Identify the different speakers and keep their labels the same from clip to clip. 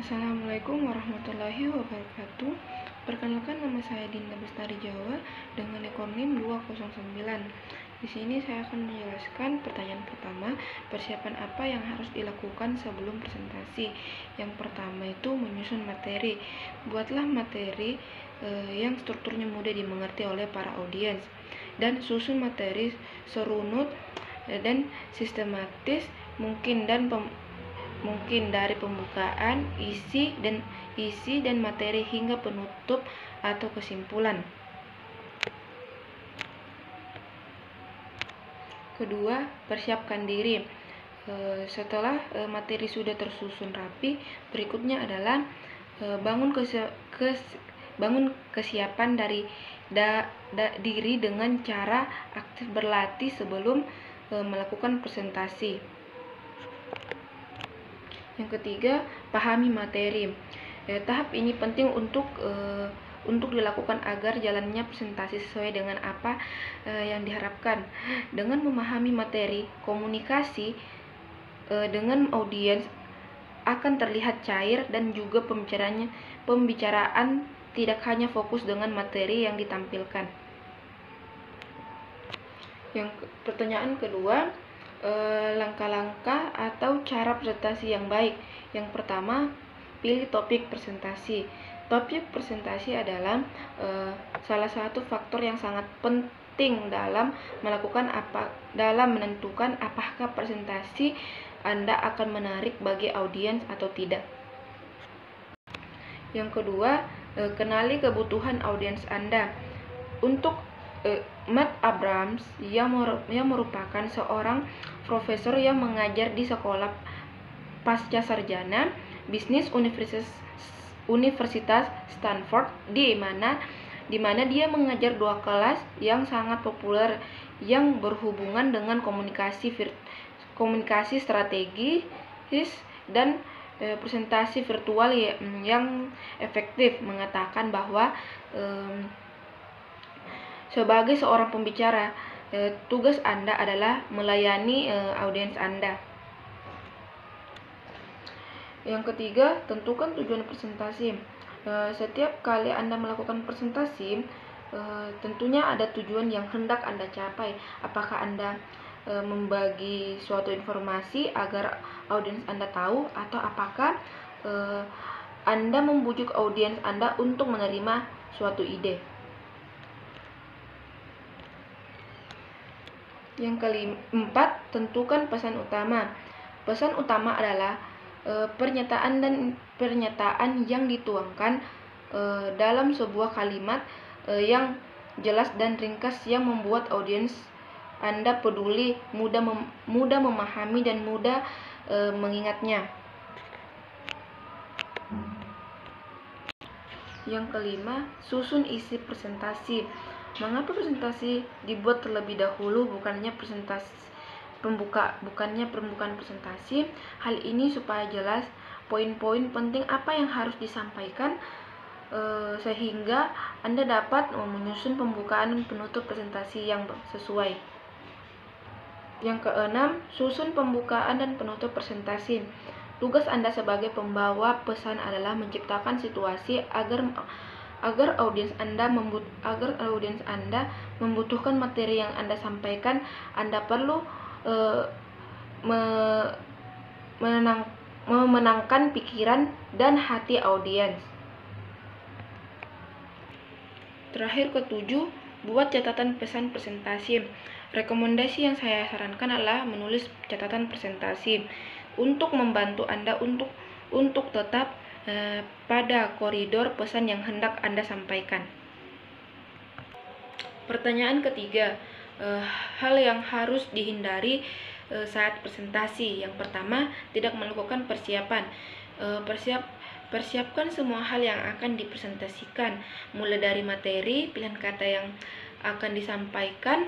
Speaker 1: Assalamualaikum warahmatullahi wabarakatuh. Perkenalkan, nama saya Dinda Bestari Jawa dengan ekonim 209. Di sini saya akan menjelaskan pertanyaan pertama, persiapan apa yang harus dilakukan sebelum presentasi. Yang pertama itu menyusun materi. Buatlah materi yang strukturnya mudah dimengerti oleh para audiens, dan susun materi serunut dan sistematis mungkin dari pembukaan, isi dan materi hingga penutup atau kesimpulan. Kedua, persiapkan diri. Setelah materi sudah tersusun rapi, berikutnya adalah bangun kesiapan dari diri dengan cara aktif berlatih sebelum melakukan presentasi. Yang ketiga, pahami materi. Tahap ini penting untuk dilakukan agar jalannya presentasi sesuai dengan apa yang diharapkan. Dengan memahami materi, komunikasi dengan audiens akan terlihat cair dan juga pembicaraan tidak hanya fokus dengan materi yang ditampilkan. Yang pertanyaan kedua, langkah-langkah atau cara presentasi yang baik. Yang pertama, pilih topik presentasi. Topik presentasi adalah salah satu faktor yang sangat penting dalam menentukan apakah presentasi Anda akan menarik bagi audiens atau tidak. Yang kedua, kenali kebutuhan audiens Anda. Untuk Matt Abrams yang merupakan seorang profesor yang mengajar di sekolah pasca sarjana bisnis Universitas Stanford, di mana dia mengajar 2 kelas yang sangat populer yang berhubungan dengan komunikasi strategis dan presentasi virtual yang efektif, mengatakan bahwa sebagai seorang pembicara, tugas Anda adalah melayani audiens Anda. Yang ketiga, tentukan tujuan presentasi. Setiap kali Anda melakukan presentasi, tentunya ada tujuan yang hendak Anda capai. Apakah Anda membagi suatu informasi agar audiens Anda tahu, atau apakah Anda membujuk audiens Anda untuk menerima suatu ide. Yang keempat, tentukan pesan utama. Pesan utama adalah pernyataan yang dituangkan dalam sebuah kalimat yang jelas dan ringkas yang membuat audiens Anda peduli, mudah memahami dan mudah mengingatnya. Yang kelima, susun isi presentasi. Mengapa presentasi dibuat terlebih dahulu, bukannya pembukaan presentasi? Hal ini supaya jelas poin-poin penting apa yang harus disampaikan, sehingga Anda dapat menyusun pembukaan dan penutup presentasi yang sesuai. Yang keenam, susun pembukaan dan penutup presentasi. Tugas Anda sebagai pembawa pesan adalah menciptakan situasi agar audiens Anda membutuhkan materi yang Anda sampaikan. Anda perlu memenangkan pikiran dan hati audiens. Terakhir, ketujuh, buat catatan pesan presentasi. Rekomendasi yang saya sarankan adalah menulis catatan presentasi untuk membantu Anda untuk tetap pada koridor pesan yang hendak Anda sampaikan. Pertanyaan ketiga, hal yang harus dihindari saat presentasi. Yang pertama, tidak melakukan persiapan. Persiapkan semua hal yang akan dipresentasikan, mulai dari materi, pilihan kata yang akan disampaikan,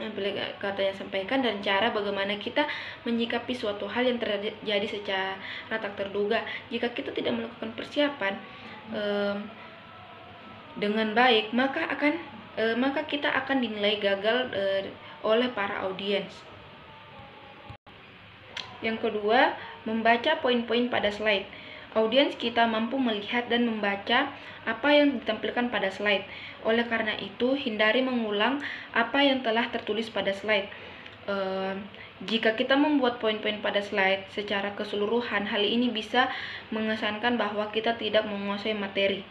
Speaker 1: dan cara bagaimana kita menyikapi suatu hal yang terjadi secara tak terduga. Jika kita tidak melakukan persiapan dengan baik, maka kita akan dinilai gagal oleh para audiens. Yang kedua, Membaca poin-poin pada slide. Audiens kita mampu melihat dan membaca apa yang ditampilkan pada slide. Oleh karena itu, hindari mengulang apa yang telah tertulis pada slide. Jika kita membuat poin-poin pada slide secara keseluruhan, hal ini bisa mengesankan bahwa kita tidak menguasai materi.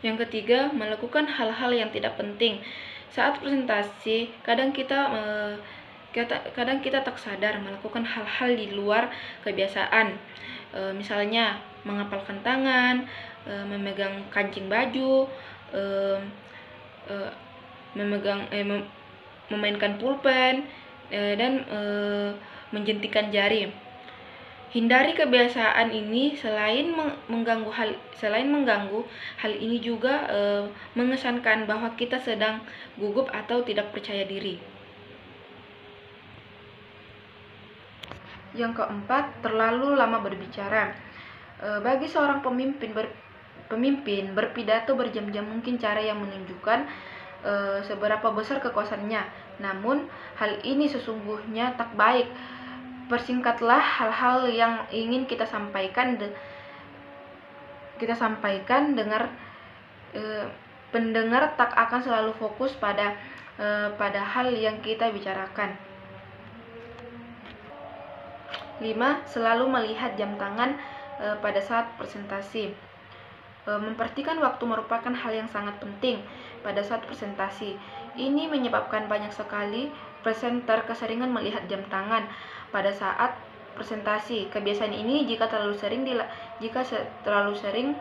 Speaker 1: Yang ketiga, melakukan hal-hal yang tidak penting. Saat presentasi, kadang kita tak sadar melakukan hal-hal di luar kebiasaan. Misalnya mengepalkan tangan, memegang kancing baju, memainkan pulpen, dan menjentikan jari. Hindari kebiasaan ini. Selain mengganggu, hal ini juga mengesankan bahwa kita sedang gugup atau tidak percaya diri. Yang keempat, terlalu lama berbicara. Bagi seorang pemimpin berpidato berjam-jam mungkin cara yang menunjukkan seberapa besar kekuasaannya. Namun, hal ini sesungguhnya tak baik. Persingkatlah hal-hal yang ingin kita sampaikan. Pendengar tak akan selalu fokus pada hal yang kita bicarakan. 5. Selalu melihat jam tangan pada saat presentasi. Memperhatikan waktu merupakan hal yang sangat penting pada saat presentasi. Ini menyebabkan banyak sekali presenter keseringan melihat jam tangan pada saat presentasi. Kebiasaan ini jika terlalu sering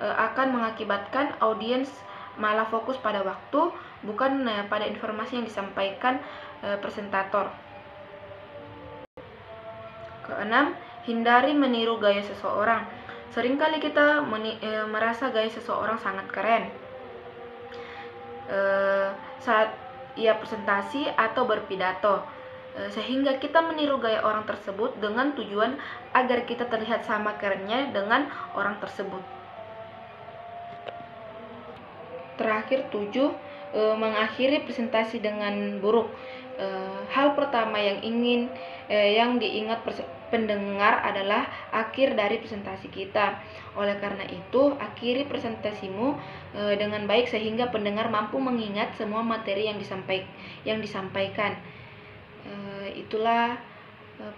Speaker 1: akan mengakibatkan audiens malah fokus pada waktu, bukan pada informasi yang disampaikan presentator. Keenam, hindari meniru gaya seseorang. Seringkali kita merasa gaya seseorang sangat keren saat ia presentasi atau berpidato, sehingga kita meniru gaya orang tersebut dengan tujuan agar kita terlihat sama kerennya dengan orang tersebut. Terakhir, 7. Mengakhiri presentasi dengan buruk. Hal pertama yang diingat pendengar adalah akhir dari presentasi kita. Oleh karena itu, akhiri presentasimu dengan baik sehingga pendengar mampu mengingat semua materi yang disampaikan. Itulah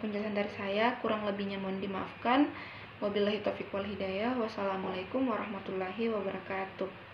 Speaker 1: penjelasan dari saya. Kurang lebihnya mohon dimaafkan. Wabillahi taufiq wal hidayah. Wassalamualaikum warahmatullahi wabarakatuh.